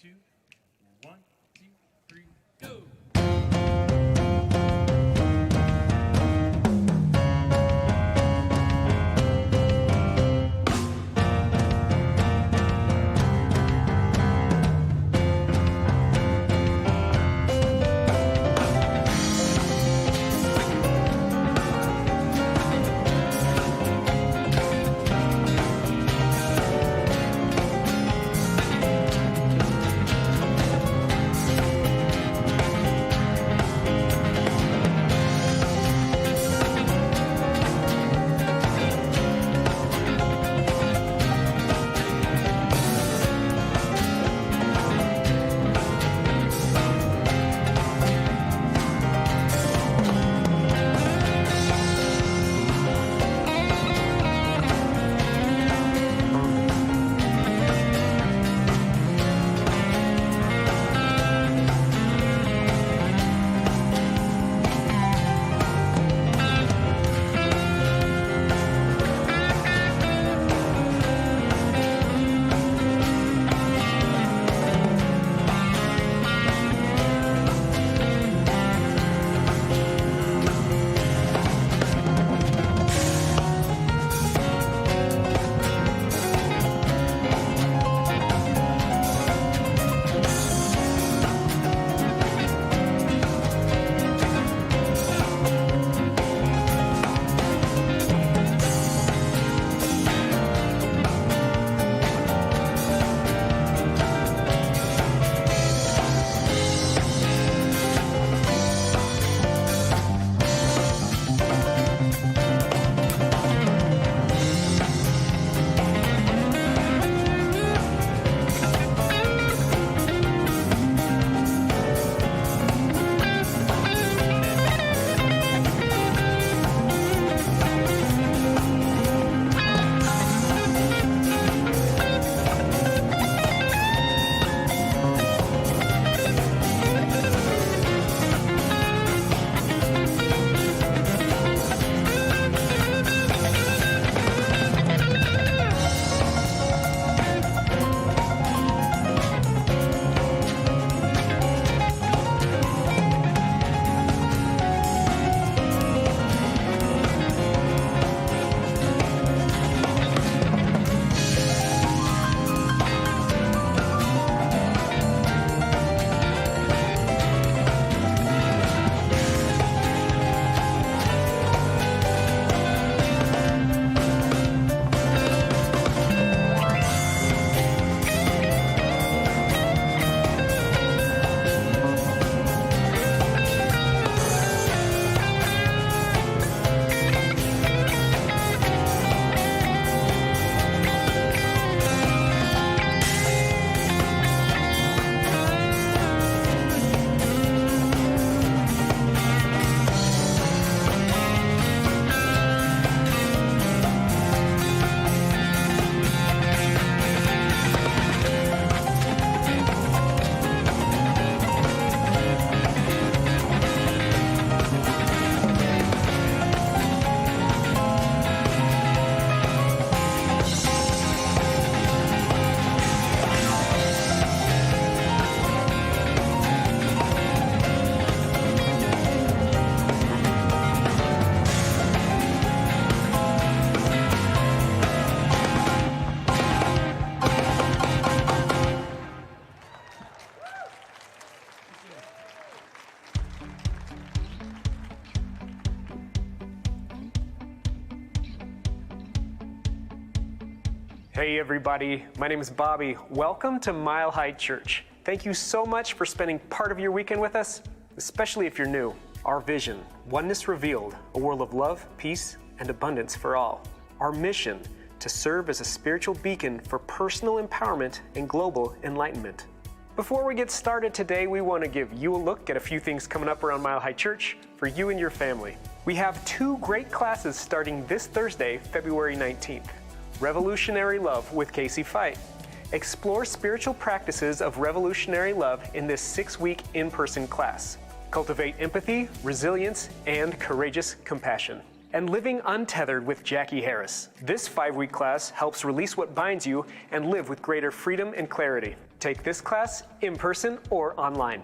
2, 1, 2, 3, go! Hey everybody, my name is Bobby. Welcome to Mile High Church. Thank you so much for spending part of your weekend with us, especially if you're new. Our vision, Oneness Revealed, a world of love, peace, and abundance for all. Our mission, to serve as a spiritual beacon for personal empowerment and global enlightenment. Before we get started today, we want to give you a look at a few things coming up around Mile High Church for you and your family. We have 2 great classes starting this Thursday, February 19th. Revolutionary Love with Casey Fight. Explore spiritual practices of revolutionary love in this 6-week in-person class. Cultivate empathy, resilience, and courageous compassion. and Living Untethered with Jackie Harris. This 5-week class helps release what binds you and live with greater freedom and clarity. Take this class in person or online.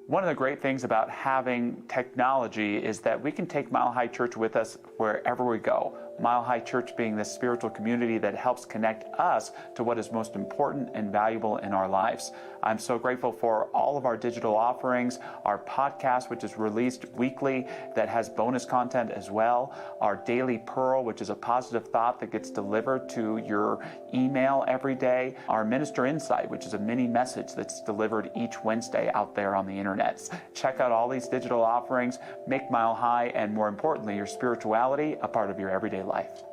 One of the great things about having technology is that we can take Mile High Church with us wherever we go. Mile High Church being this spiritual community that helps connect us to what is most important and valuable in our lives. I'm so grateful for all of our digital offerings, our podcast, which is released weekly, that has bonus content as well, our Daily Pearl, which is a positive thought that gets delivered to your email every day, our Minister Insight, which is a mini message that's delivered each Wednesday out there on the internet. Check out all these digital offerings, make Mile High, and more importantly, your spirituality a part of your everyday life.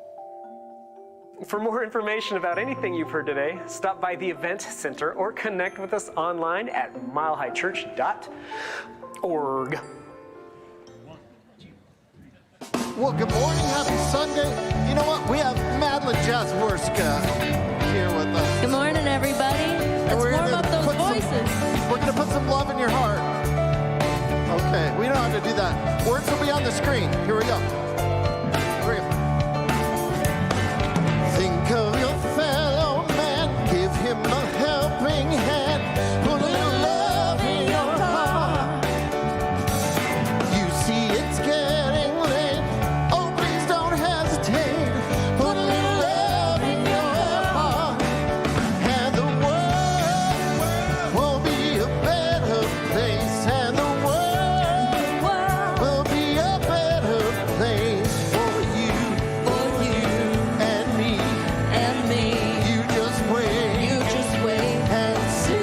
For more information about anything you've heard today, stop by the Event Center or connect with us online at milehighchurch.org. Well, good morning, happy Sunday. You know what? We have Madeline Jasworska here with us. Good morning, everybody. Let's warm up those voices. We're going to put some love in your heart. Okay, we know how to do that. Words will be on the screen. Here we go. Here we go. Think of your fellow man, give him a helping hand, put a little love in your heart. You see it's getting late, oh please don't hesitate, put a little love in your heart, and the world will be a better place, and the world will be a better place for you and me. You just wait and see.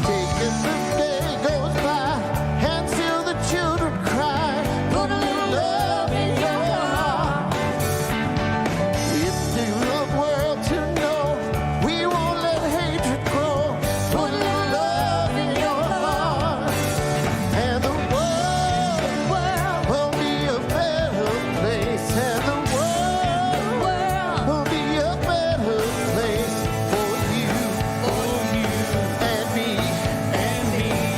Take as the day goes by and still the children cry. Put a little love in your heart. If the world to know, we won't let hatred grow. Put a little love in your heart, and the world will be a better place, and the world will be a better place for you and me.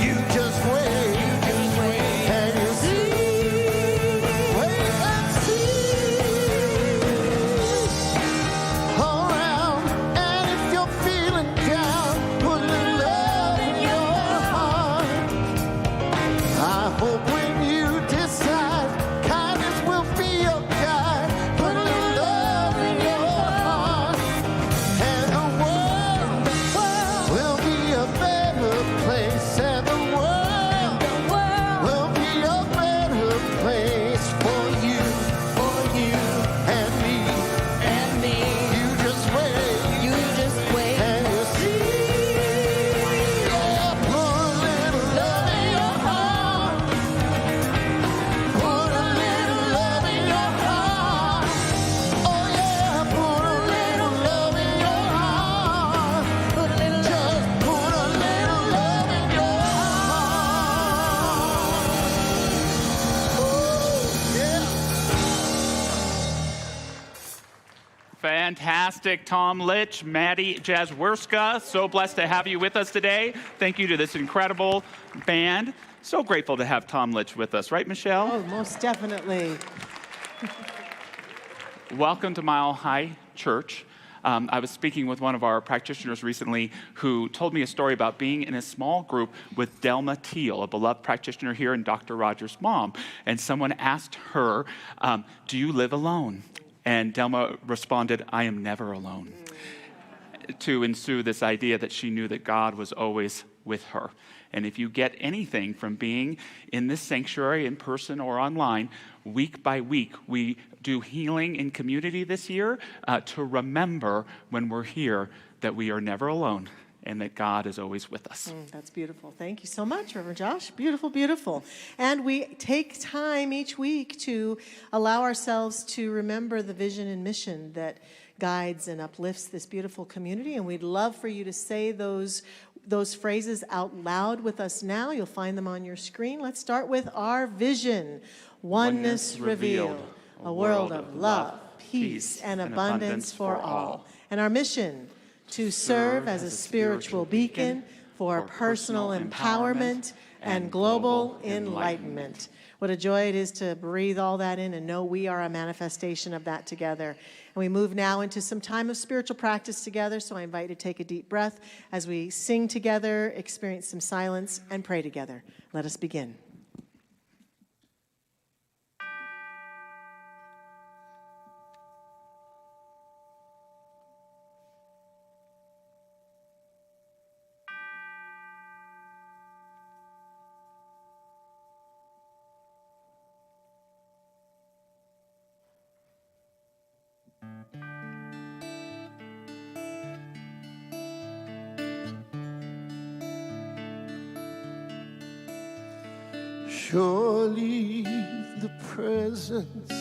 You just wait and you'll see. Wait and see. All around, and if you're feeling down, put a little love in your heart. I hope when you decide, kindness will be your guide. Put a little love in your heart, and the world will be a better place, and the world will be a better place for you and me. You just wait and you'll see. Yeah, put a little love in your heart. Put a little love in your heart. Oh yeah, put a little love in your heart. Just put a little love in your heart. Ooh, yeah. Fantastic, Tom Litch, Maddie Jasworska. So blessed to have you with us today. Thank you to this incredible band. So grateful to have Tom Litch with us, right, Michelle? Oh, most definitely. Welcome to Mile High Church. I was speaking with one of our practitioners recently who told me a story about being in a small group with Delma Teal, a beloved practitioner here and Dr. Rogers' mom. And someone asked her, do you live alone? And Delma responded, I am never alone. To ensue this idea that she knew that God was always with her. And if you get anything from being in this sanctuary in person or online, week by week, we do healing in community this year to remember when we're here that we are never alone and that God is always with us. That's beautiful. Thank you so much, Reverend Josh. Beautiful, beautiful. And we take time each week to allow ourselves to remember the vision and mission that guides and uplifts this beautiful community. And we'd love for you to say those phrases out loud with us now. You'll find them on your screen. Let's start with our vision. Oneness revealed, a world of love, peace, and abundance for all. And our mission, to serve as a spiritual beacon for personal empowerment and global enlightenment. What a joy it is to breathe all that in and know we are a manifestation of that together. And we move now into some time of spiritual practice together, so I invite you to take a deep breath as we sing together, experience some silence, and pray together. Let us begin. Surely the presence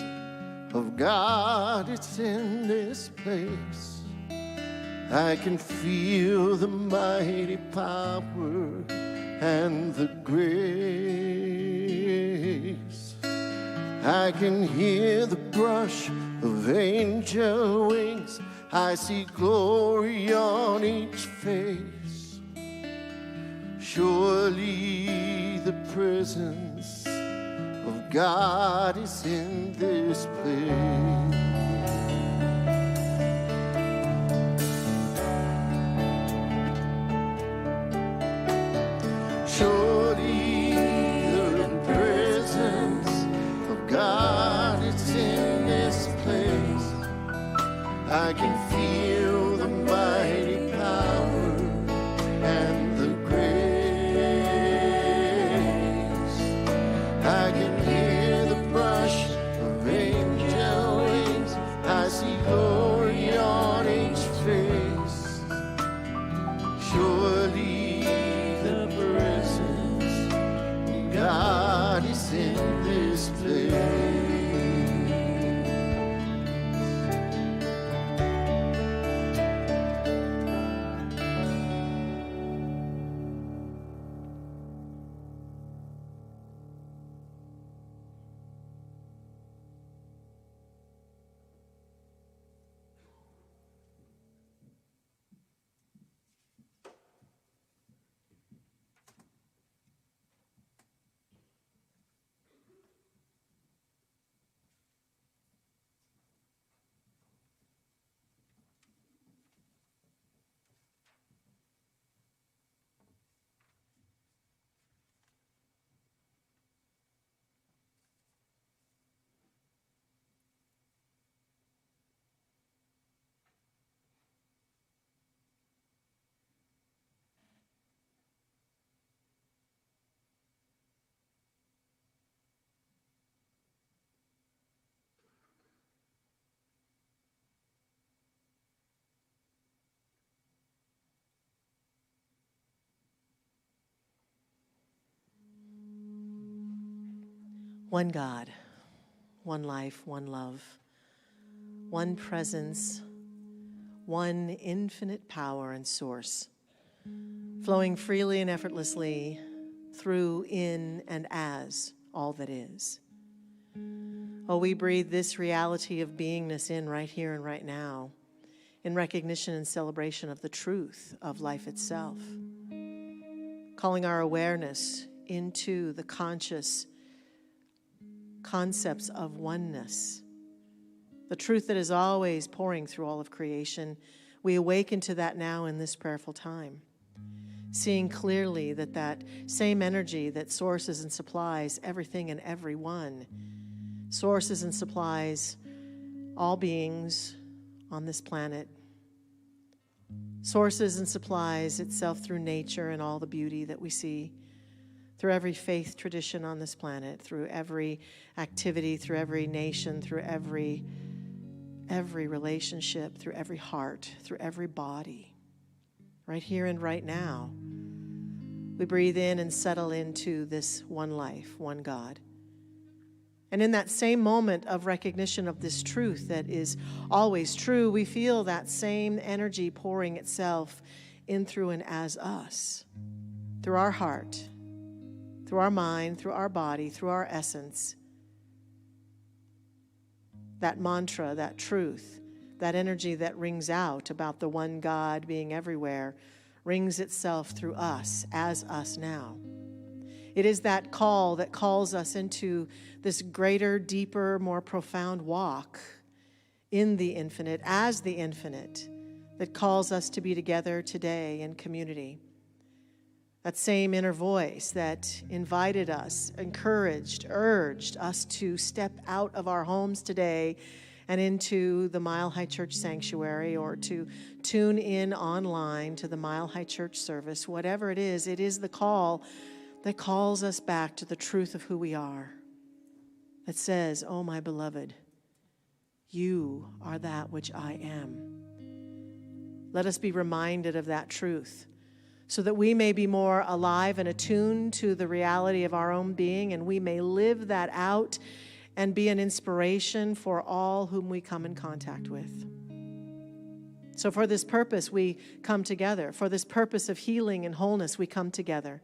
of God is in this place. I can feel the mighty power and the grace. I can hear the brush of angel wings. I see glory on each face. Surely the presence of God is in this place. Surely the presence of God is in this place. I can feel the mighty power and the grace. I can hear the brush of angel wings. I see glory on each face. Surely the presence of God is in this place. One God, one life, one love, one presence, one infinite power and source, flowing freely and effortlessly through, in, and as all that is. Oh, we breathe this reality of beingness in right here and right now, in recognition and celebration of the truth of life itself, calling our awareness into the conscious concepts of oneness, the truth that is always pouring through all of creation. We awaken to that now in this prayerful time, seeing clearly that that same energy that sources and supplies everything and everyone, sources and supplies all beings on this planet, sources and supplies itself through nature and all the beauty that we see, through every faith tradition on this planet, through every activity, through every nation, through every relationship, through every heart, through every body, right here and right now. We breathe in and settle into this one life, one God. And in that same moment of recognition of this truth that is always true, we feel that same energy pouring itself in, through, and as us, through our heart, through our mind, through our body, through our essence. That mantra, that truth, that energy that rings out about the one God being everywhere, rings itself through us, as us now. It is that call that calls us into this greater, deeper, more profound walk in the infinite, as the infinite, that calls us to be together today in community. That same inner voice that invited us, encouraged, urged us to step out of our homes today and into the Mile High Church sanctuary, or to tune in online to the Mile High Church service. Whatever it is the call that calls us back to the truth of who we are. That says, "Oh, my beloved, you are that which I am." Let us be reminded of that truth, so that we may be more alive and attuned to the reality of our own being, and we may live that out and be an inspiration for all whom we come in contact with. So for this purpose, we come together. For this purpose of healing and wholeness, we come together.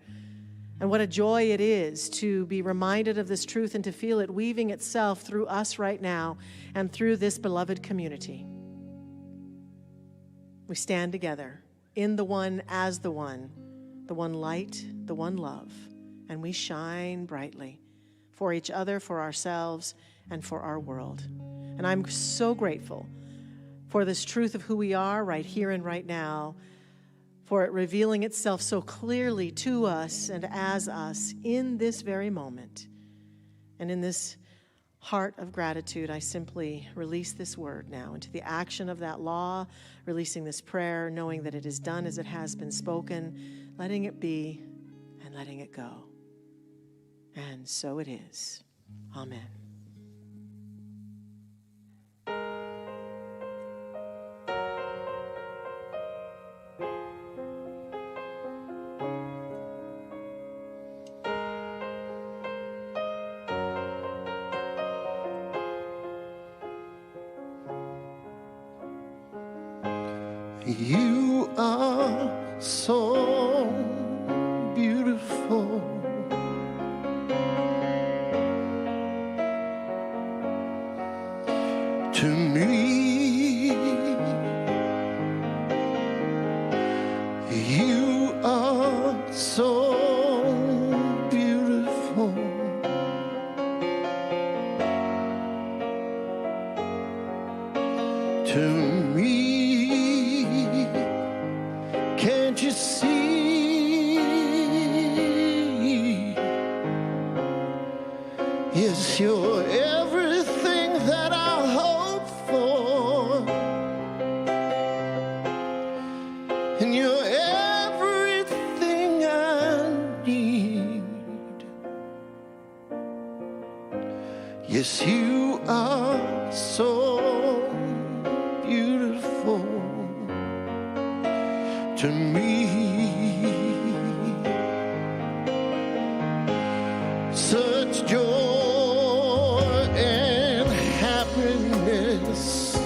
And what a joy it is to be reminded of this truth and to feel it weaving itself through us right now and through this beloved community. We stand together in the one, as the one light, the one love, and we shine brightly for each other, for ourselves, and for our world. And I'm so grateful for this truth of who we are right here and right now, for it revealing itself so clearly to us and as us in this very moment. And in this heart of gratitude, I simply release this word now into the action of that law, releasing this prayer, knowing that it is done as it has been spoken, letting it be and letting it go. And so it is. Amen. You are so beautiful. To me, you are so beautiful. To me, can't you see? Yes, you're everything that I hope for, and you're everything I need. Yes, you are so beautiful to me. Such joy and happiness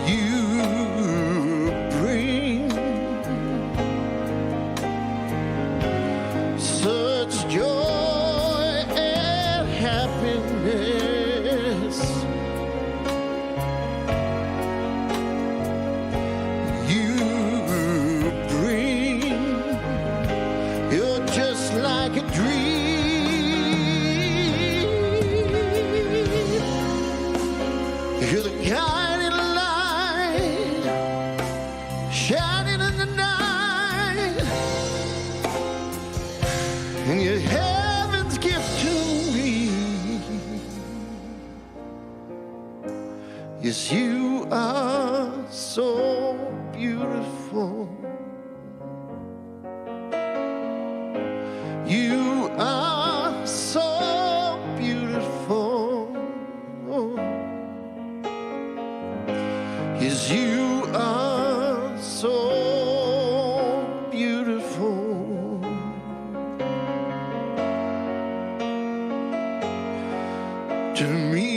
you bring. Such joy and happiness you bring. You're just like a dream. You're the guiding light shining in the night, and you're heaven's gift to me. Yes, you are so beautiful. You are so beautiful. Yes, you are so beautiful. To me.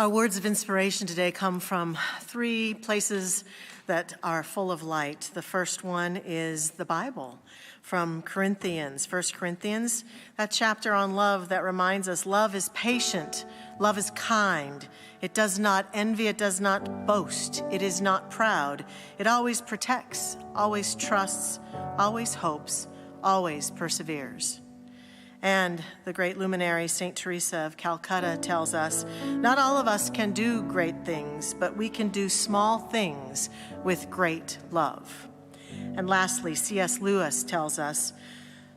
Our words of inspiration today come from three places that are full of light. The first one is the Bible, from Corinthians, 1 Corinthians, that chapter on love that reminds us love is patient, love is kind, it does not envy, it does not boast, it is not proud, it always protects, always trusts, always hopes, always perseveres. And the great luminary St. Teresa of Calcutta tells us, not all of us can do great things, but we can do small things with great love. And lastly, C.S. Lewis tells us,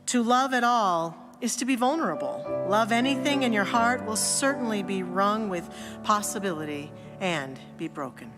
to love at all is to be vulnerable. Love anything and your heart will certainly be wrung with possibility and be broken.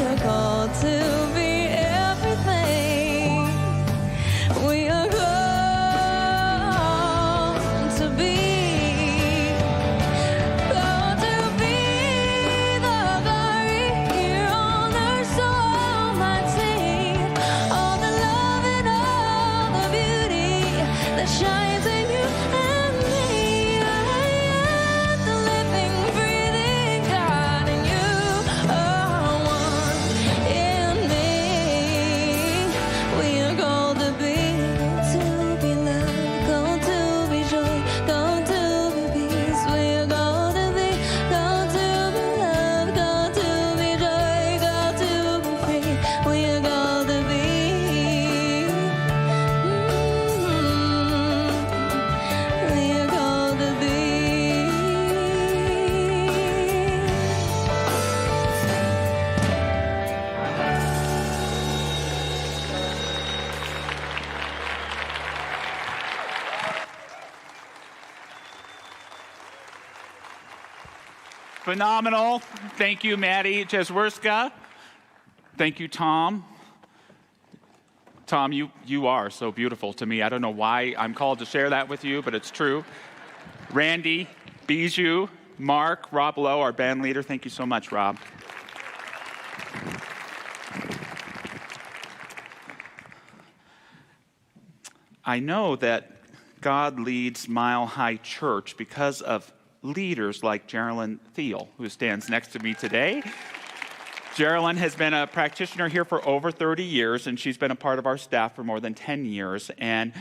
We are called to be Phenomenal. Thank you, Maddie Jeswerska. Thank you, Tom. Tom, you are so beautiful to me. I don't know why I'm called to share that with you, but it's true. Randy, Bijou, Mark, Rob Lowe, our band leader. Thank you so much, Rob. I know that God leads Mile High Church because of leaders like Geraldine Thiel, who stands next to me today. Geraldine has been a practitioner here for over 30 years, and she's been a part of our staff for more than 10 years, and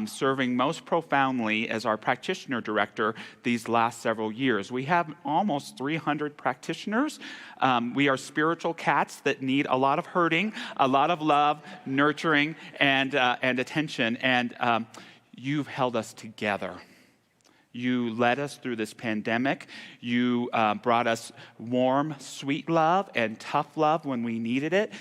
serving most profoundly as our practitioner director these last several years. We have almost 300 practitioners. We are spiritual cats that need a lot of herding, a lot of love, nurturing, and attention, and you've held us together. You led us through this pandemic. You brought us warm, sweet love and tough love when we needed it.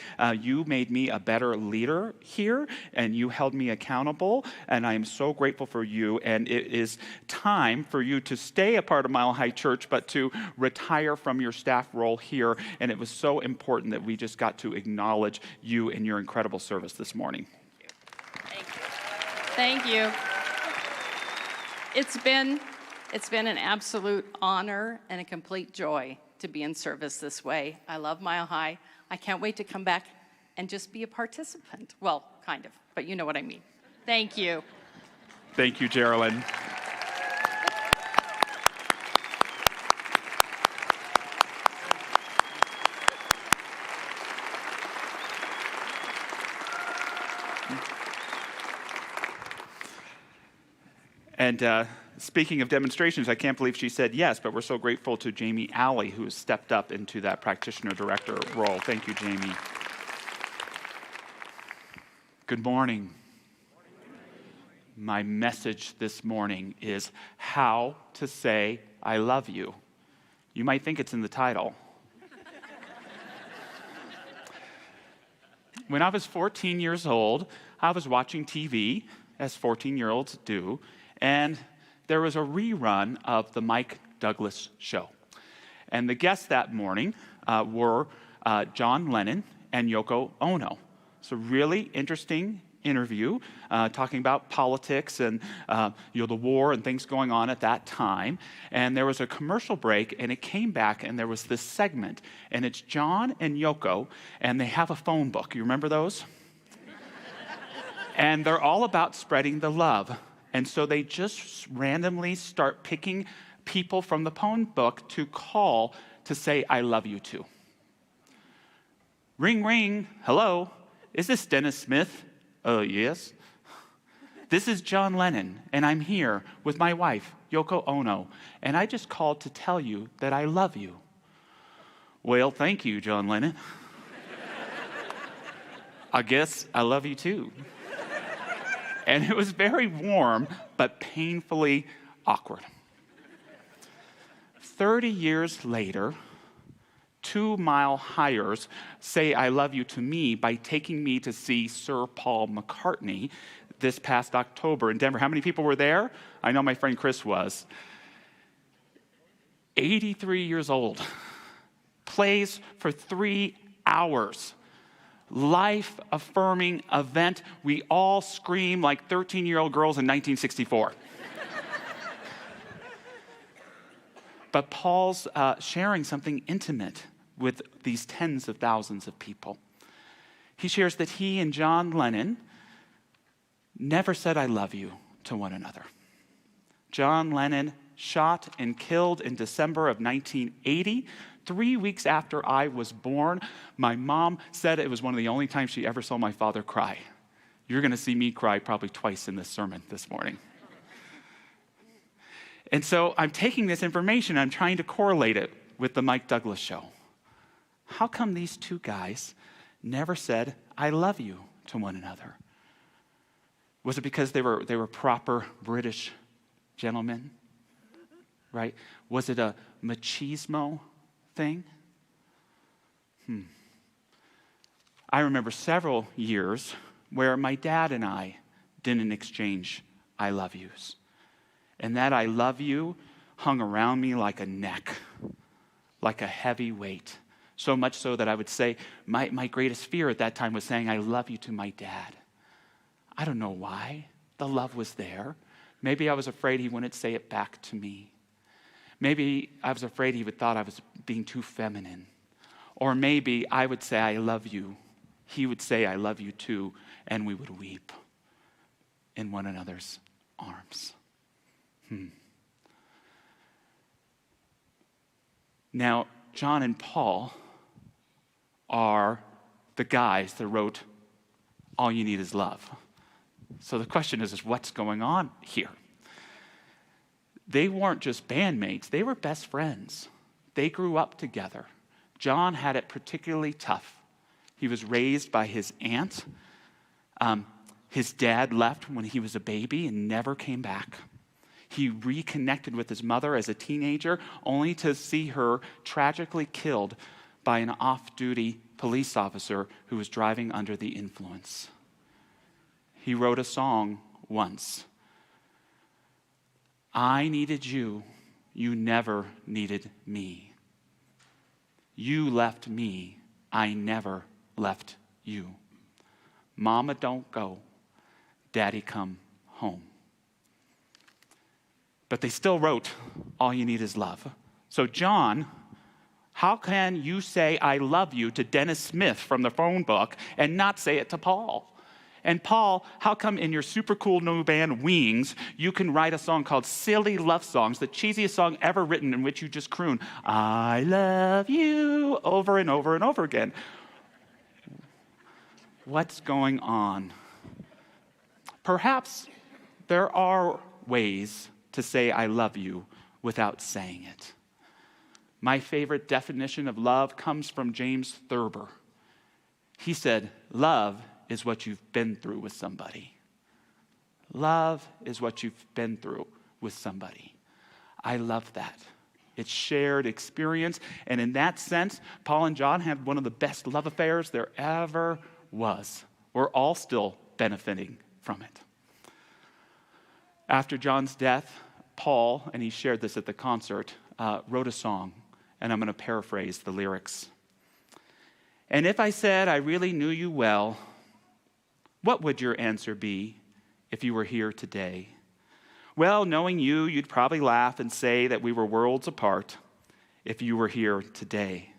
You made me a better leader here, and you held me accountable, and I am so grateful for you. And it is time for you to stay a part of Mile High Church, but to retire from your staff role here. And it was so important that we just got to acknowledge you and your incredible service this morning. Thank you. It's been an absolute honor and a complete joy to be in service this way. I love Mile High. I can't wait to come back and just be a participant. Well, kind of, but you know what I mean. Thank you. Thank you, Geraldine. And speaking of demonstrations, I can't believe she said yes, but we're so grateful to Jamie Alley, who has stepped up into that practitioner director role. Thank you, Jamie. Good morning. My message this morning is how to say I love you. You might think it's in the title. When I was 14 years old, I was watching TV, as 14-year-olds do, and there was a rerun of the Mike Douglas show. And the guests that morning were John Lennon and Yoko Ono. It's a really interesting interview talking about politics and the war and things going on at that time. And there was a commercial break, and it came back, and there was this segment. And it's John and Yoko, and they have a phone book. You remember those? And they're all about spreading the love. And so they just randomly start picking people from the phone book to call to say, I love you to. Ring, ring. Hello. Is this Dennis Smith? Yes. This is John Lennon, and I'm here with my wife, Yoko Ono, and I just called to tell you that I love you. Well, thank you, John Lennon. I guess I love you too. And it was very warm, but painfully awkward. 30 years later, 2 Mile Highers say I love you to me by taking me to see Sir Paul McCartney this past October in Denver. How many people were there? I know my friend Chris was. 83 years old. Plays for 3 hours. Life-affirming event. We all scream like 13-year-old girls in 1964. But Paul's sharing something intimate with these tens of thousands of people. He shares that he and John Lennon never said I love you to one another. John Lennon shot and killed in December of 1980. 3 weeks after I was born, my mom said it was one of the only times she ever saw my father cry. You're going to see me cry probably twice in this sermon this morning. And so I'm taking this information, I'm trying to correlate it with the Mike Douglas show. How come these 2 guys never said, I love you to one another? Was it because they were proper British gentlemen? Right? Was it a machismo thing? I remember several years where my dad and I didn't exchange I love yous. And that I love you hung around me like a neck, like a heavy weight. So much so that I would say my greatest fear at that time was saying, I love you to my dad. I don't know why. The love was there. Maybe I was afraid he wouldn't say it back to me. Maybe I was afraid he would thought I was being too feminine. Or maybe I would say, I love you. He would say, I love you too. And we would weep in one another's arms. Now, John and Paul are the guys that wrote All You Need Is Love. So the question is what's going on here? They weren't just bandmates, they were best friends. They grew up together. John had it particularly tough. He was raised by his aunt. His dad left when he was a baby and never came back. He reconnected with his mother as a teenager, only to see her tragically killed by an off-duty police officer who was driving under the influence. He wrote a song once. I needed you, you never needed me. You left me, I never left you. Mama, don't go. Daddy, come home. But they still wrote, All You Need Is Love. So John, how can you say I love you to Dennis Smith from the phone book and not say it to Paul? And Paul, how come in your super cool new band, Wings, you can write a song called Silly Love Songs, the cheesiest song ever written in which you just croon, I love you, over and over and over again? What's going on? Perhaps there are ways to say I love you without saying it. My favorite definition of love comes from James Thurber. He said, love is what you've been through with somebody. Love is what you've been through with somebody. I love that. It's shared experience. And in that sense, Paul and John had one of the best love affairs there ever was. We're all still benefiting from it. After John's death, Paul, and he shared this at the concert, wrote a song, and I'm going to paraphrase the lyrics. And if I said I really knew you well, what would your answer be if you were here today? Well, knowing you, you'd probably laugh and say that we were worlds apart if you were here today.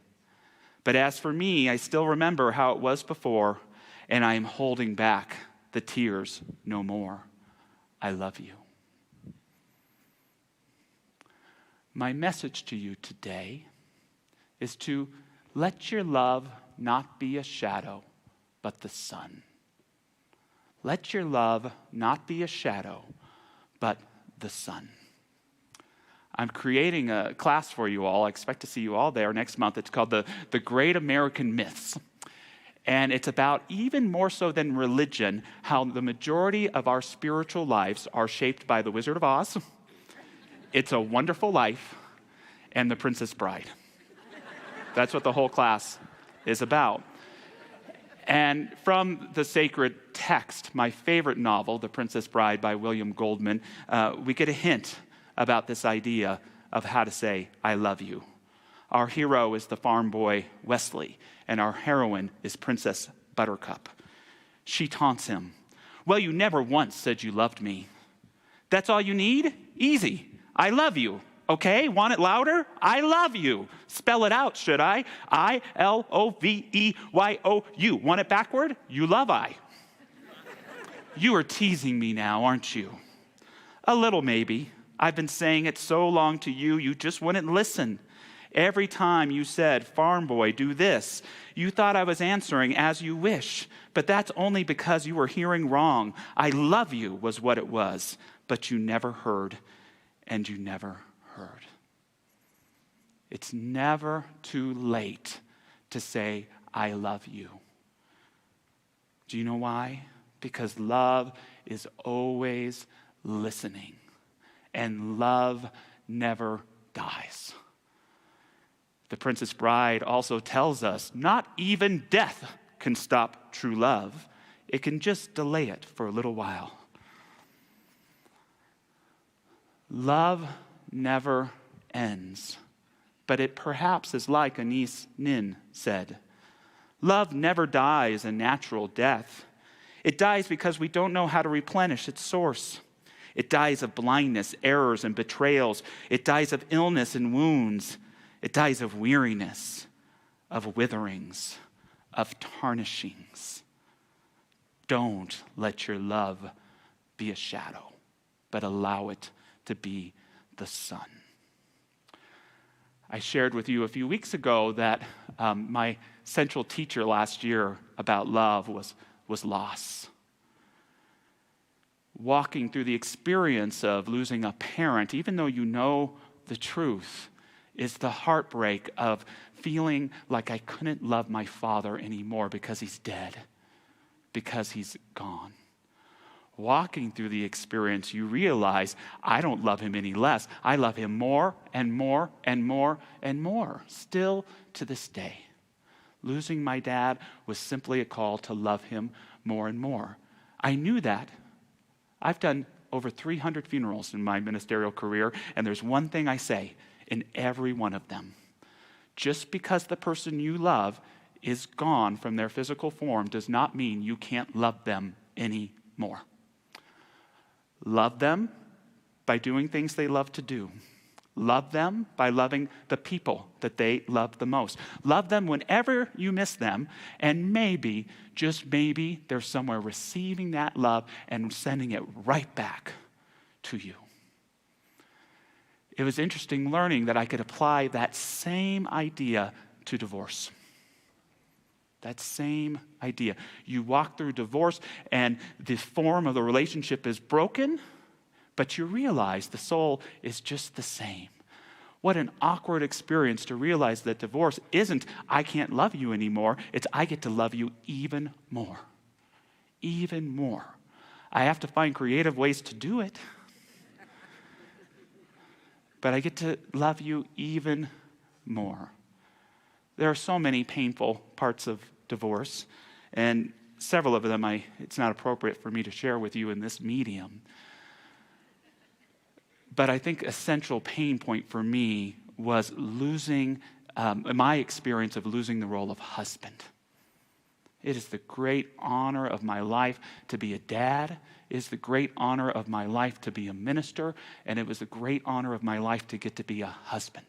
But as for me, I still remember how it was before, and I am holding back the tears no more. I love you. My message to you today is to let your love not be a shadow, but the sun. Let your love not be a shadow, but the sun. I'm creating a class for you all. I expect to see you all there next month. It's called the Great American Myths. And it's about, even more so than religion, how the majority of our spiritual lives are shaped by The Wizard of Oz, It's a Wonderful Life, and The Princess Bride. That's what the whole class is about. And from the sacred text, my favorite novel, The Princess Bride by William Goldman, we get a hint about this idea of how to say, I love you. Our hero is the farm boy, Wesley, and our heroine is Princess Buttercup. She taunts him. Well, you never once said you loved me. That's all you need? Easy. I love you. Okay, want it louder? I love you. Spell it out, should I? I-L-O-V-E-Y-O-U. Want it backward? You love I. You are teasing me now, aren't you? A little maybe. I've been saying it so long to you, you just wouldn't listen. Every time you said, farm boy, do this, you thought I was answering as you wish, but that's only because you were hearing wrong. I love you was what it was, but you never heard, and you never heard. It's never too late to say, I love you. Do you know why? Because love is always listening, and love never dies. The Princess Bride also tells us not even death can stop true love. It can just delay it for a little while. Love never ends but it perhaps is like Anais Nin said. Love never dies a natural death. It dies because we don't know how to replenish its source. It dies of blindness, errors, and betrayals. It dies of illness and wounds. It dies of weariness, of witherings, of tarnishings. Don't let your love be a shadow, but allow it to be the sun. I shared with you a few weeks ago that my central teacher last year about love was loss. Walking through the experience of losing a parent, even though you know the truth, is the heartbreak of feeling like I couldn't love my father anymore because he's dead, because he's gone. Walking through the experience, you realize I don't love him any less. I love him more and more and more and more, still to this day. Losing my dad was simply a call to love him more and more. I knew that. I've done over 300 funerals in my ministerial career, and there's one thing I say in every one of them. Just because the person you love is gone from their physical form does not mean you can't love them anymore. Love them by doing things they love to do. Love them by loving the people that they love the most. Love them whenever you miss them, and maybe, just maybe, they're somewhere receiving that love and sending it right back to you. It was interesting learning that I could apply that same idea to divorce. That same idea. You walk through divorce and the form of the relationship is broken, but you realize the soul is just the same. What an awkward experience to realize that divorce isn't, I can't love you anymore. It's, I get to love you even more. Even more. I have to find creative ways to do it. But I get to love you even more. There are so many painful parts of divorce, and several of them it's not appropriate for me to share with you in this medium. But I think a central pain point for me was losing, my experience of losing the role of husband. It is the great honor of my life to be a dad. It is the great honor of my life to be a minister. And it was the great honor of my life to get to be a husband.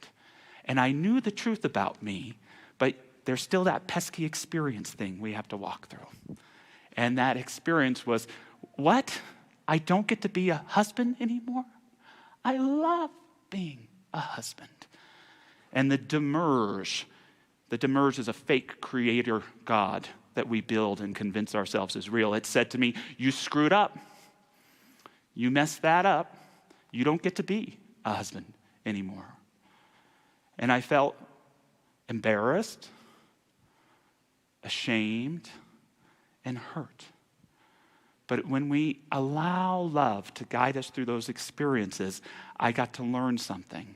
And I knew the truth about me, but there's still that pesky experience thing we have to walk through. And that experience was, what? I don't get to be a husband anymore? I love being a husband. And the demerge is a fake creator God that we build and convince ourselves is real. It said to me, you screwed up. You messed that up. You don't get to be a husband anymore. And I felt embarrassed, ashamed, and hurt. But when we allow love to guide us through those experiences, I got to learn something.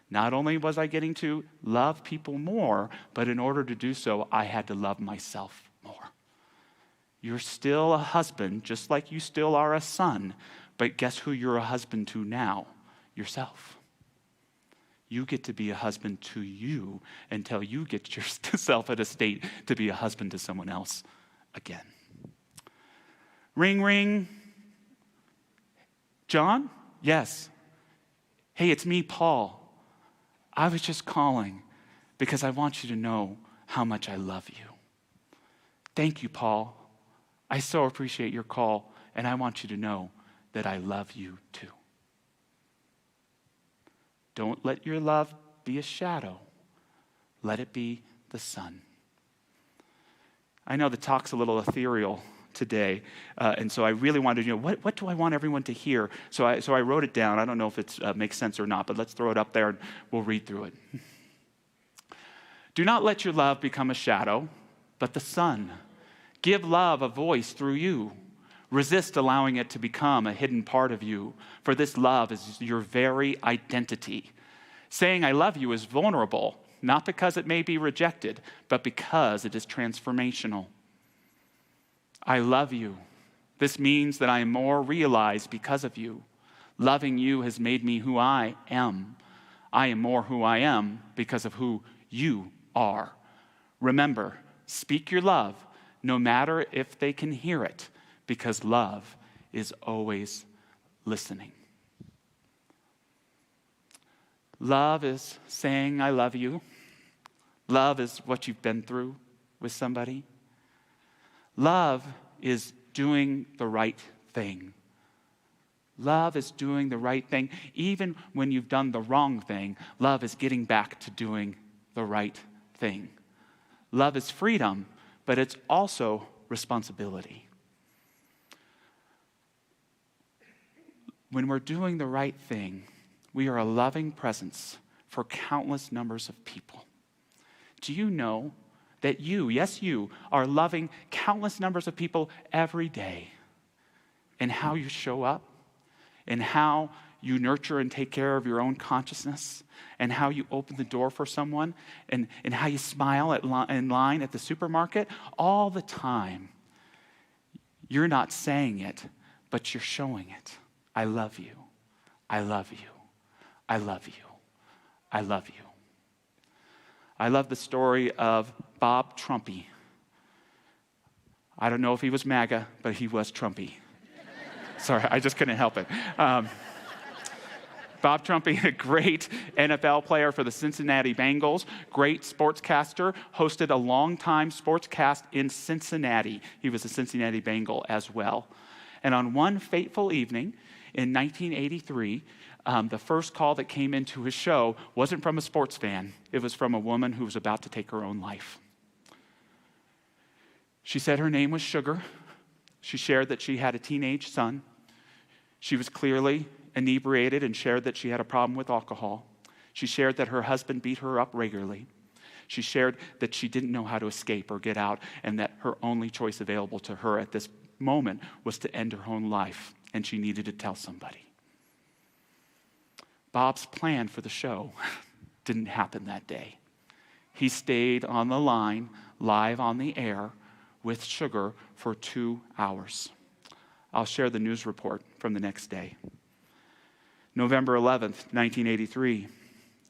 Not only was I getting to love people more, but in order to do so, I had to love myself more. You're still a husband, just like you still are a son, but guess who you're a husband to now? Yourself. You get to be a husband to you until you get yourself at a state to be a husband to someone else again. Ring, ring. John? Yes. Hey, it's me, Paul. I was just calling because I want you to know how much I love you. Thank you, Paul. I so appreciate your call, and I want you to know that I love you too. Don't let your love be a shadow. Let it be the sun. I know the talk's a little ethereal today, and so I really wanted to know, what do I want everyone to hear? So I wrote it down. I don't know if it makes sense or not, but let's throw it up there and we'll read through it. Do not let your love become a shadow, but the sun. Give love a voice through you. Resist allowing it to become a hidden part of you, for this love is your very identity. Saying I love you is vulnerable, not because it may be rejected, but because it is transformational. I love you. This means that I am more realized because of you. Loving you has made me who I am. I am more who I am because of who you are. Remember, speak your love, no matter if they can hear it, because love is always listening. Love is saying, I love you. Love is what you've been through with somebody. Love is doing the right thing. Love is doing the right thing. Even when you've done the wrong thing, love is getting back to doing the right thing. Love is freedom, but it's also responsibility. When we're doing the right thing, we are a loving presence for countless numbers of people. Do you know that you, yes, you, are loving countless numbers of people every day in how you show up, in how you nurture and take care of your own consciousness, and how you open the door for someone, and how you smile in line at the supermarket? All the time, you're not saying it, but you're showing it. I love you. I love you. I love you. I love you. I love the story of Bob Trumpy. I don't know if he was MAGA, but he was Trumpy. Sorry, I just couldn't help it. Bob Trumpy, a great NFL player for the Cincinnati Bengals, great sportscaster, hosted a long-time sportscast in Cincinnati. He was a Cincinnati Bengal as well. And on one fateful evening in 1983, the first call that came into his show wasn't from a sports fan. It was from a woman who was about to take her own life. She said her name was Sugar. She shared that she had a teenage son. She was clearly inebriated and shared that she had a problem with alcohol. She shared that her husband beat her up regularly. She shared that she didn't know how to escape or get out, and that her only choice available to her at this moment was to end her own life, and she needed to tell somebody. Bob's plan for the show didn't happen that day. He stayed on the line, live on the air, with Sugar for 2 hours. I'll share the news report from the next day. November 11th, 1983.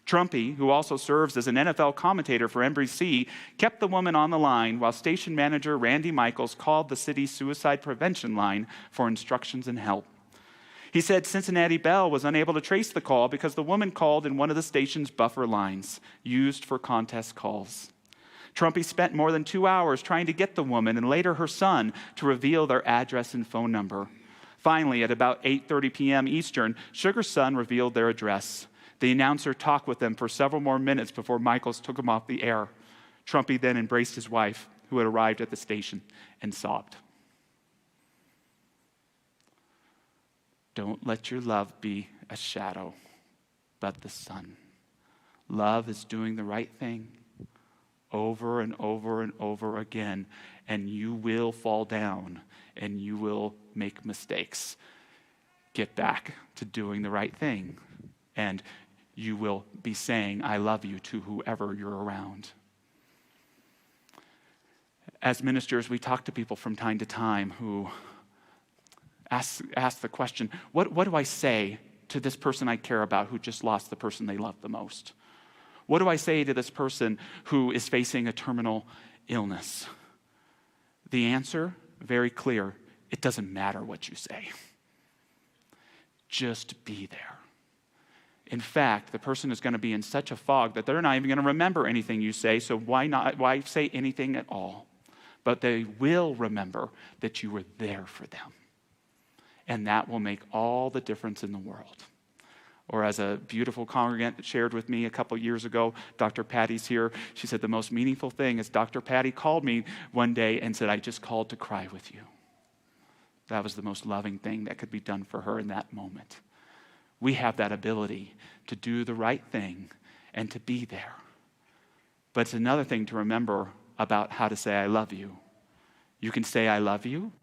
Trumpy, who also serves as an NFL commentator for NBC, kept the woman on the line while station manager Randy Michaels called the city's suicide prevention line for instructions and help. He said Cincinnati Bell was unable to trace the call because the woman called in one of the station's buffer lines, used for contest calls. Trumpy spent more than 2 hours trying to get the woman and later her son to reveal their address and phone number. Finally, at about 8:30 p.m. Eastern, Sugar's son revealed their address. The announcer talked with them for several more minutes before Michaels took him off the air. Trumpy then embraced his wife, who had arrived at the station, and sobbed. Don't let your love be a shadow, but the sun. Love is doing the right thing over and over and over again, and you will fall down and you will make mistakes. Get back to doing the right thing, and you will be saying, I love you to whoever you're around. As ministers, we talk to people from time to time who ask the question, what do I say to this person I care about who just lost the person they love the most? What do I say to this person who is facing a terminal illness? The answer, very clear, it doesn't matter what you say. Just be there. In fact, the person is going to be in such a fog that they're not even going to remember anything you say, so why say anything at all? But they will remember that you were there for them. And that will make all the difference in the world. Or as a beautiful congregant shared with me a couple years ago, Dr. Patty's here. She said the most meaningful thing is Dr. Patty called me one day and said, I just called to cry with you. That was the most loving thing that could be done for her in that moment. We have that ability to do the right thing and to be there. But it's another thing to remember about how to say, I love you. You can say, I love you.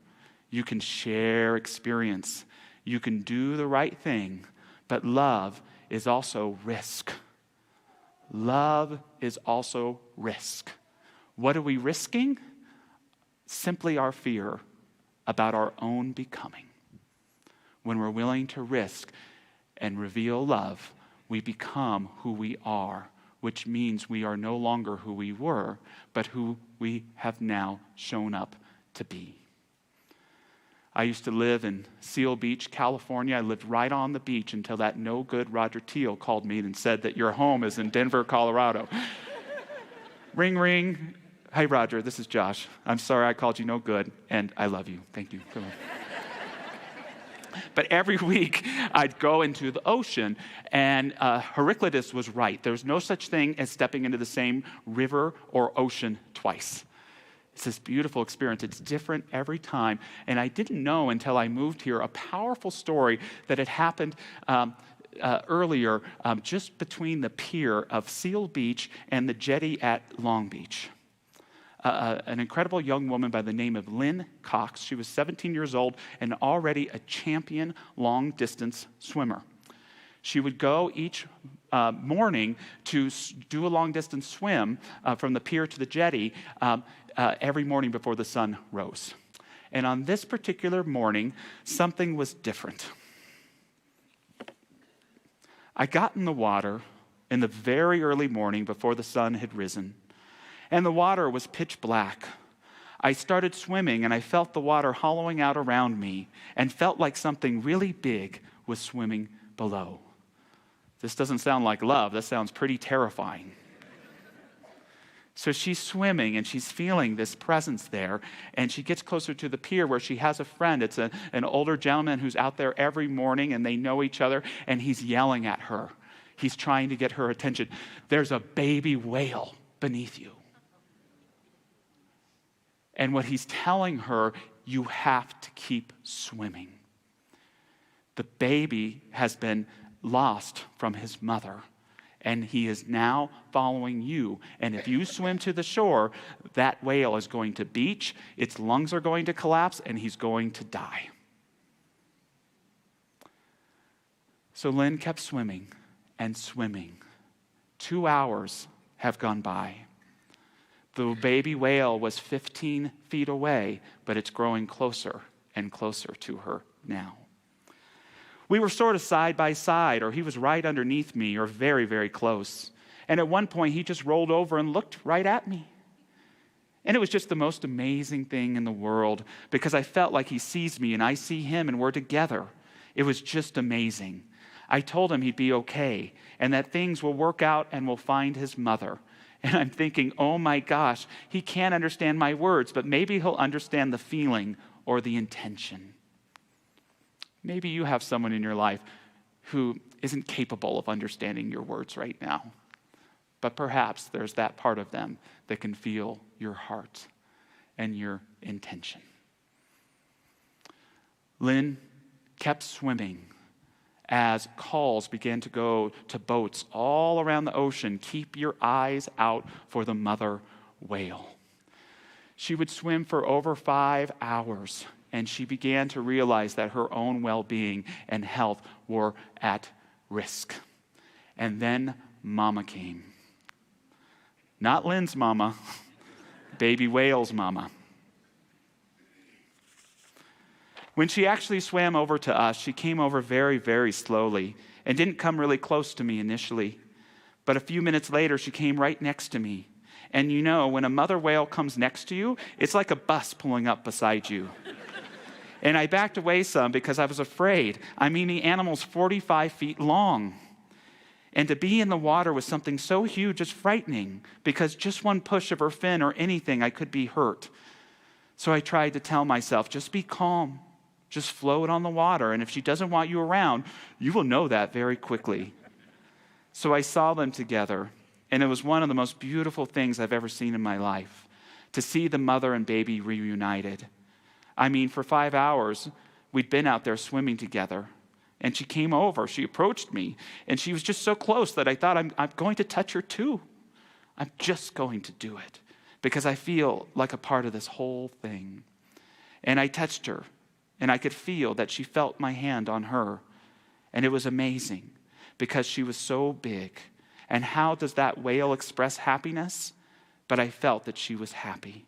You can share experience. You can do the right thing. But love is also risk. Love is also risk. What are we risking? Simply our fear about our own becoming. When we're willing to risk and reveal love, we become who we are, which means we are no longer who we were, but who we have now shown up to be. I used to live in Seal Beach, California. I lived right on the beach until that no good Roger Teal called me and said that your home is in Denver, Colorado. Ring, ring. Hey, Roger, this is Josh. I'm sorry I called you no good, and I love you. Thank you. Come on. But every week, I'd go into the ocean, and Heraclitus was right. There's no such thing as stepping into the same river or ocean twice. It's this beautiful experience. It's different every time. And I didn't know until I moved here a powerful story that had happened earlier just between the pier of Seal Beach and the jetty at Long Beach. An incredible young woman by the name of Lynn Cox. She was 17 years old and already a champion long-distance swimmer. She would go each morning to do a long-distance swim from the pier to the jetty every morning before the sun rose. And on this particular morning, something was different. I got in the water in the very early morning before the sun had risen, and the water was pitch black. I started swimming, and I felt the water hollowing out around me and felt like something really big was swimming below. This doesn't sound like love. That sounds pretty terrifying. So she's swimming, and she's feeling this presence there, and she gets closer to the pier where she has a friend. It's an older gentleman who's out there every morning, and they know each other, and he's yelling at her. He's trying to get her attention. There's a baby whale beneath you. And what he's telling her, you have to keep swimming. The baby has been lost from his mother, and he is now following you. And if you swim to the shore, that whale is going to beach, its lungs are going to collapse, and he's going to die. So Lynn kept swimming and swimming. 2 hours have gone by. The baby whale was 15 feet away, but it's growing closer and closer to her now. We were sort of side by side, or he was right underneath me, or very, very close. And at one point, he just rolled over and looked right at me. And it was just the most amazing thing in the world, because I felt like he sees me and I see him and we're together. It was just amazing. I told him he'd be okay and that things will work out and we'll find his mother. And I'm thinking, oh my gosh, he can't understand my words, but maybe he'll understand the feeling or the intention. Maybe you have someone in your life who isn't capable of understanding your words right now. But perhaps there's that part of them that can feel your heart and your intention. Lynn kept swimming as calls began to go to boats all around the ocean. Keep your eyes out for the mother whale. She would swim for over 5 hours, and she began to realize that her own well-being and health were at risk. And then Mama came. Not Lynn's mama, baby whale's mama. When she actually swam over to us, she came over very, very slowly and didn't come really close to me initially. But a few minutes later, she came right next to me. And you know, when a mother whale comes next to you, it's like a bus pulling up beside you. And I backed away some because I was afraid. I mean, the animal's 45 feet long. And to be in the water with something so huge is frightening, because just one push of her fin or anything, I could be hurt. So I tried to tell myself, just be calm. Just float on the water. And if she doesn't want you around, you will know that very quickly. So I saw them together. And it was one of the most beautiful things I've ever seen in my life, to see the mother and baby reunited. I mean, for 5 hours, we'd been out there swimming together. And she came over, she approached me, and she was just so close that I thought, I'm going to touch her too. I'm just going to do it, because I feel like a part of this whole thing. And I touched her, and I could feel that she felt my hand on her. And it was amazing, because she was so big. And how does that whale express happiness? But I felt that she was happy.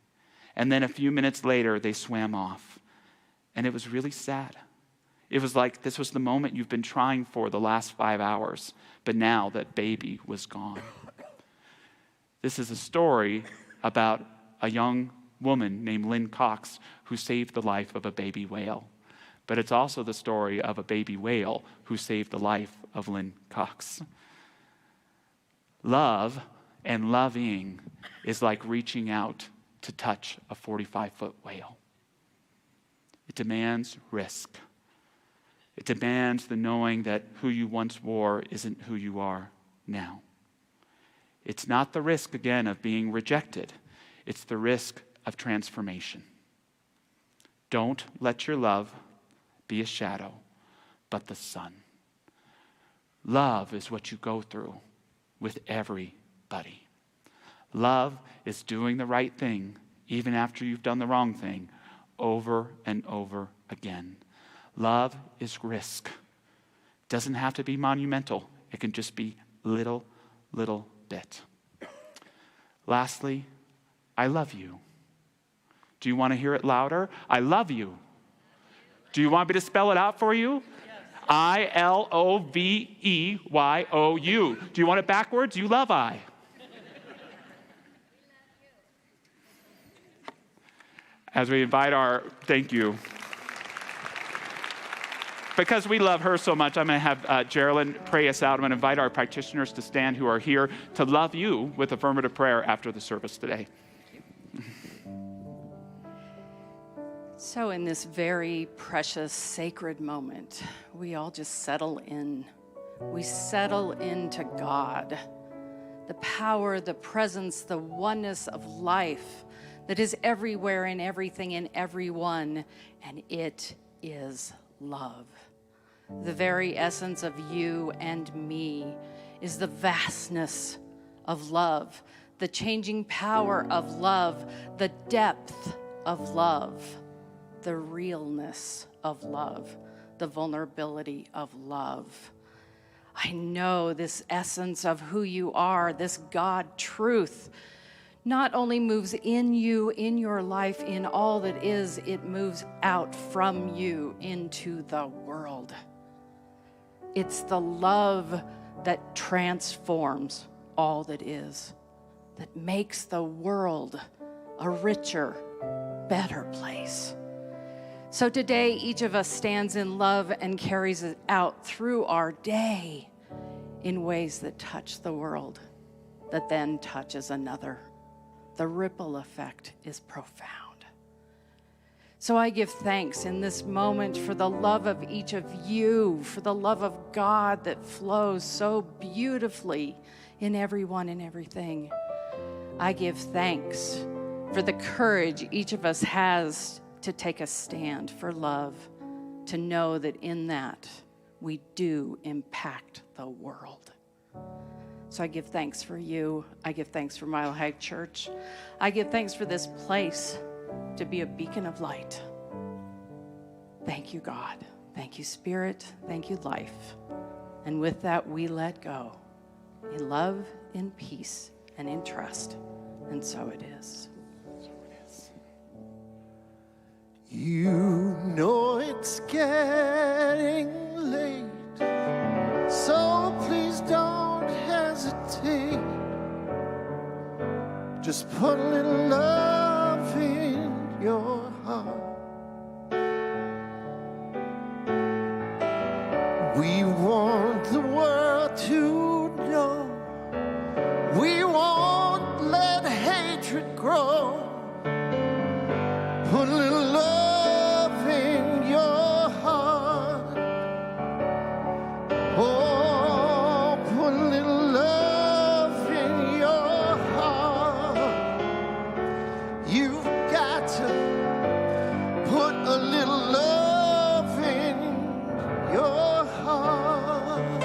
And then a few minutes later, they swam off. And it was really sad. It was like this was the moment you've been trying for the last 5 hours, but now that baby was gone. This is a story about a young woman named Lynn Cox who saved the life of a baby whale. But it's also the story of a baby whale who saved the life of Lynn Cox. Love and loving is like reaching out to touch a 45-foot whale. It demands risk. It demands the knowing that who you once were isn't who you are now. It's not the risk, again, of being rejected. It's the risk of transformation. Don't let your love be a shadow, but the sun. Love is what you go through with everybody. Love is doing the right thing, even after you've done the wrong thing, over and over again. Love is risk. It doesn't have to be monumental. It can just be little bit. Lastly, I love you. Do you want to hear it louder? I love you. Do you want me to spell it out for you? I-L-O-V-E-Y-O-U. Do you want it backwards? You love I. As we invite our, thank you. Because we love her so much, I'm going to have Geraldine pray us out. I'm going to invite our practitioners to stand who are here to love you with affirmative prayer after the service today. So in this very precious, sacred moment, we all just settle in. We settle into God, the power, the presence, the oneness of life that is everywhere in everything in everyone, and it is love. The very essence of you and me is the vastness of love, the changing power of love, the depth of love, the realness of love, the vulnerability of love. I know this essence of who you are, this God truth, not only moves in you, in your life, in all that is, it moves out from you into the world. It's the love that transforms all that is, that makes the world a richer, better place. So today, each of us stands in love and carries it out through our day in ways that touch the world, that then touches another. The ripple effect is profound. So I give thanks in this moment for the love of each of you, for the love of God that flows so beautifully in everyone and everything. I give thanks for the courage each of us has to take a stand for love, to know that in that we do impact the world. So I give thanks for you. I give thanks for Mile High Church. I give thanks for this place to be a beacon of light. Thank you, God. Thank you, Spirit. Thank you, life. And with that, we let go in love, in peace, and in trust. And so it is. You know it's getting late, so please don't hesitate. Just put a little love in your heart. We want the world to know. We won't let hatred grow. Put a little love in your heart. Oh, put a little love in your heart. You've got to put a little love in your heart.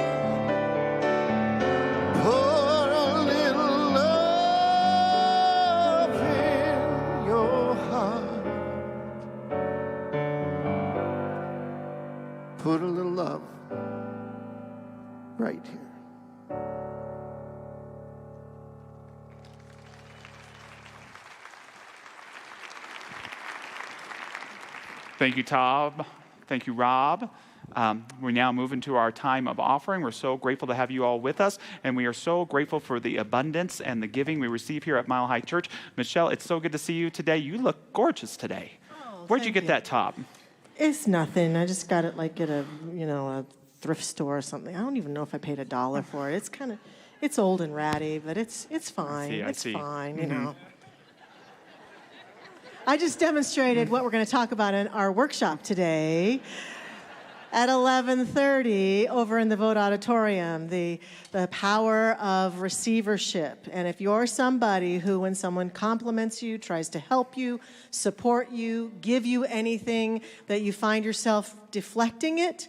Put a little love in your heart. Put a little love right here. Thank you, Tom. Thank you, Rob. We now move into our time of offering. We're so grateful to have you all with us, and we are so grateful for the abundance and the giving we receive here at Mile High Church. Michelle, it's so good to see you today. You look gorgeous today. Where'd you get that top? It's nothing. I just got it like at a thrift store or something. I don't even know if I paid $1 for it. It's old and ratty, but it's fine. I see. Fine, you know. I just demonstrated what we're going to talk about in our workshop today at 11:30 over in the Vote Auditorium, the power of receivership. And if you're somebody who, when someone compliments you, tries to help you, support you, give you anything, that you find yourself deflecting it,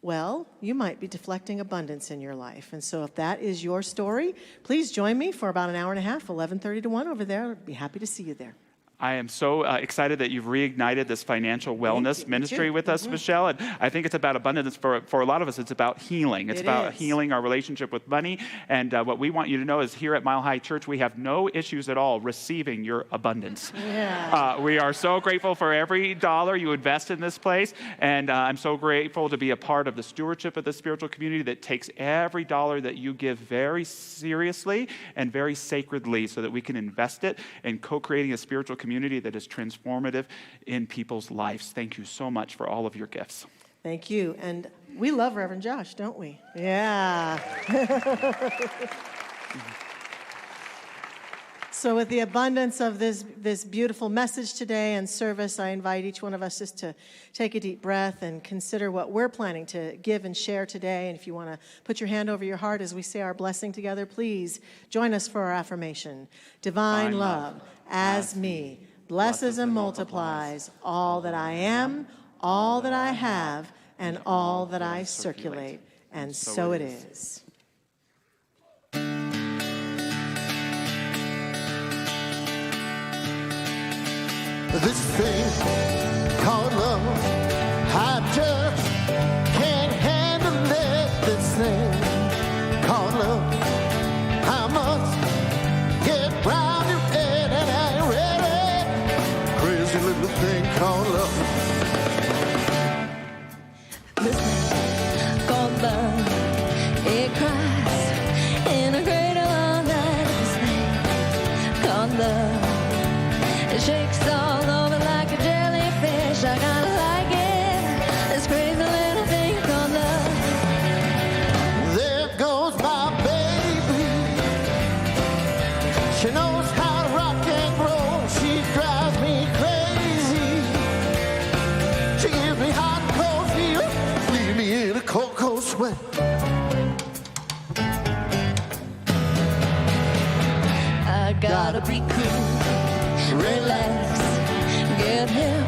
well, you might be deflecting abundance in your life. And so if that is your story, please join me for about an hour and a half, 11:30 to 1 over there. I'd be happy to see you there. I am so excited that you've reignited this financial wellness ministry with us, Michelle. And I think it's about abundance. For a lot of us, it's about healing. It's about healing our relationship with money. And what we want you to know is here at Mile High Church, we have no issues at all receiving your abundance. Yeah. We are so grateful for every dollar you invest in this place. And I'm so grateful to be a part of the stewardship of the spiritual community that takes every dollar that you give very seriously and very sacredly so that we can invest it in co-creating a spiritual community that is transformative in people's lives. Thank you so much for all of your gifts. Thank you. And we love Reverend Josh, don't we? Yeah. So with the abundance of this beautiful message today and service, I invite each one of us just to take a deep breath and consider what we're planning to give and share today. And if you want to put your hand over your heart as we say our blessing together, please join us for our affirmation. Divine love as me blesses and multiplies all that I am, all that I have, and all that I circulate. And so it is. This thing called love, I just can't handle it. This thing called love, I must get round your head and I ain't ready. Crazy little thing called love. This thing called love, it cries in a cradle all night. This thing called love, it shakes all over like a jellyfish. I kinda like it, this crazy little thing called love. There goes my baby. She knows how to rock and roll. She drives me crazy. She gives me hot and cold fever, leave me in a cold, cold sweat. I gotta be cool, relax, get hip,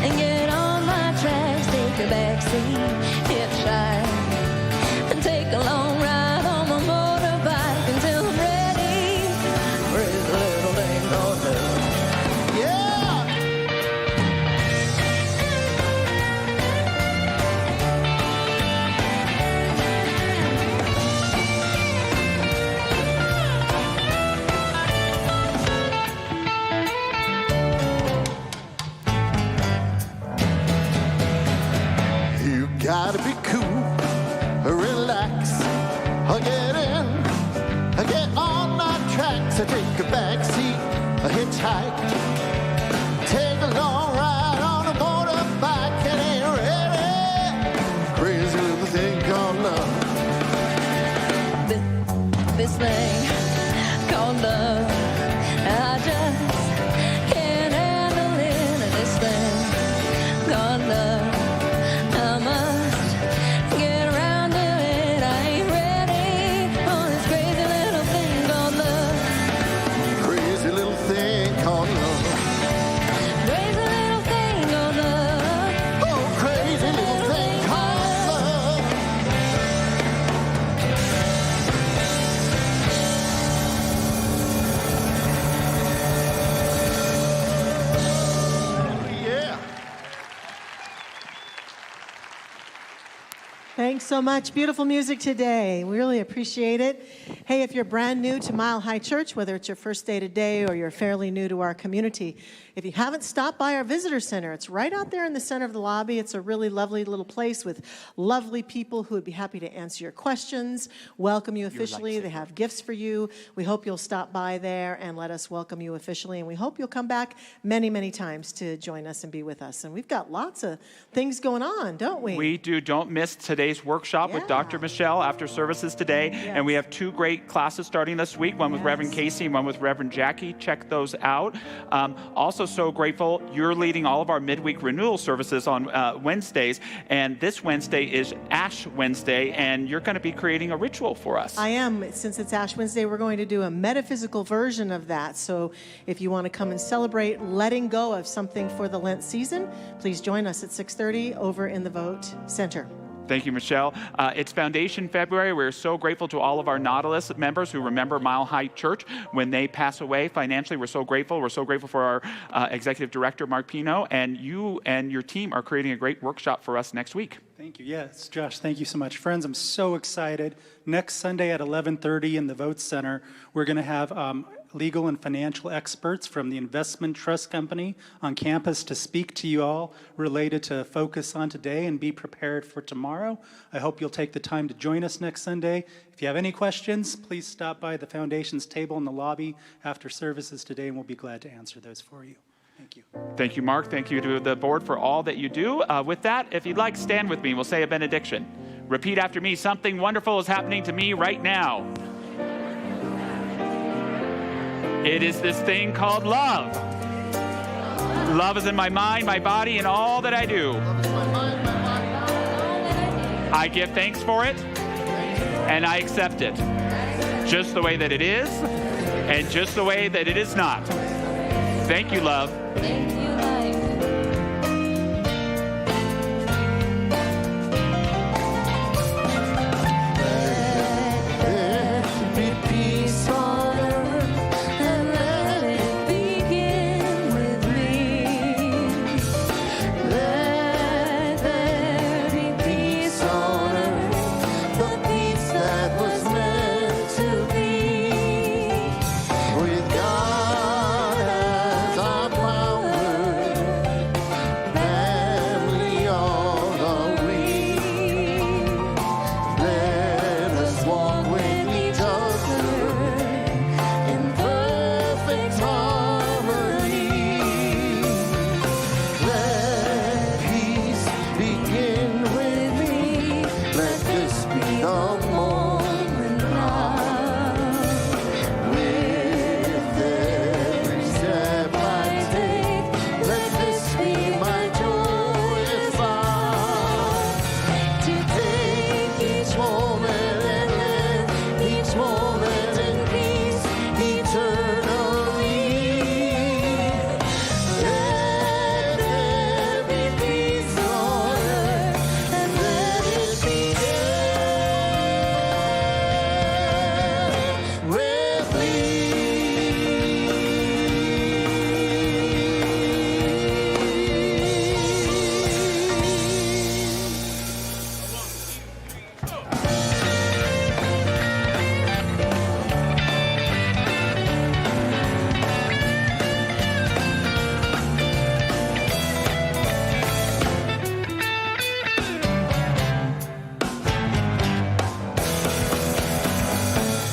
and get on my tracks. Take a backseat, hitchhike, and take a long ride on my motorbike until I'm ready. Crazy little thing called love. Yeah! You gotta be cool, relax, get in, get on my tracks, take a backseat, a hitchhike, take a long ride on a motorbike and ain't ready. Crazy little thing called love. This thing called love, I just can't handle it. This thing called love, I must get around to it. I ain't ready for this crazy little thing called love. Crazy little thing called love. Crazy little thing called love. Oh, crazy little thing called love. Thanks so much. Beautiful music today. We really appreciate it. Hey, if you're brand new to Mile High Church, whether it's your first day today or you're fairly new to our community, if you haven't stopped by our visitor center, it's right out there in the center of the lobby. It's a really lovely little place with lovely people who would be happy to answer your questions, welcome you officially. They have gifts for you. We hope you'll stop by there and let us welcome you officially. And we hope you'll come back many, many times to join us and be with us. And we've got lots of things going on, don't we? We do. Don't miss today's workshop with Dr. Michelle after services today. And we have 2 great classes starting this week, one with Reverend Casey and one with Reverend Jackie. Check those out. Also so grateful you're leading all of our midweek renewal services on Wednesdays. And this Wednesday is Ash Wednesday, and you're going to be creating a ritual for us. I am. Since it's Ash Wednesday, we're going to do a metaphysical version of that. So if you want to come and celebrate letting go of something for the Lent season, please join us at 6:30 over in the Vote Center. Thank you, Michelle. It's Foundation February. We're so grateful to all of our Nautilus members who remember Mile High Church when they pass away financially. We're so grateful. We're so grateful for our Executive Director, Mark Pino, and you and your team are creating a great workshop for us next week. Thank you. Yes, Josh, thank you so much. Friends, I'm so excited. Next Sunday at 11:30 in the Vote Center, we're going to have legal and financial experts from the Investment Trust Company on campus to speak to you all related to focus on today and be prepared for tomorrow. I hope you'll take the time to join us next Sunday. If you have any questions, please stop by the Foundation's table in the lobby after services today, and we'll be glad to answer those for you. Thank you. Thank you, Mark. Thank you to the board for all that you do. With that, if you'd like, stand with me. We'll say a benediction. Repeat after me. Something wonderful is happening to me right now. It is this thing called love. Love is in my mind, my body, and all that I do. I give thanks for it, and I accept it. Just the way that it is, and just the way that it is not. Thank you, love. Thank you, life. Let there be peace on earth, and let it begin with me. Let there be peace on earth, the peace that was meant to be. With God as our power, family all are we. Let us walk with each other in perfect harmony. Let peace begin with me. Let this be the moment now. With every step I take, let this be my joyous vow. To take each moment and live each moment in peace eternally. Let there be peace on earth, and let it begin with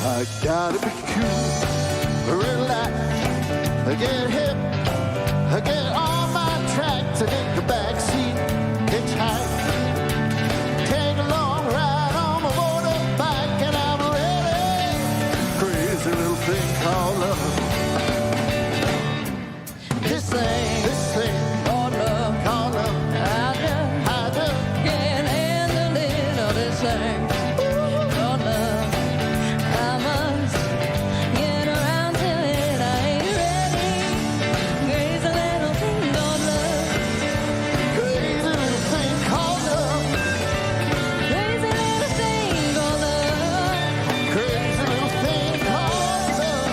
I gotta be cool, relax, get hip, get on my track to take the back seat, hitchhike, take a long ride on my motorbike, and I'm ready. Crazy little thing called love. This thing called love, I just Can't handle it, all this thing called love. I must get around to it. I ain't ready. Crazy little thing called love. crazy little thing called love. Crazy little thing called love. Crazy little thing called love.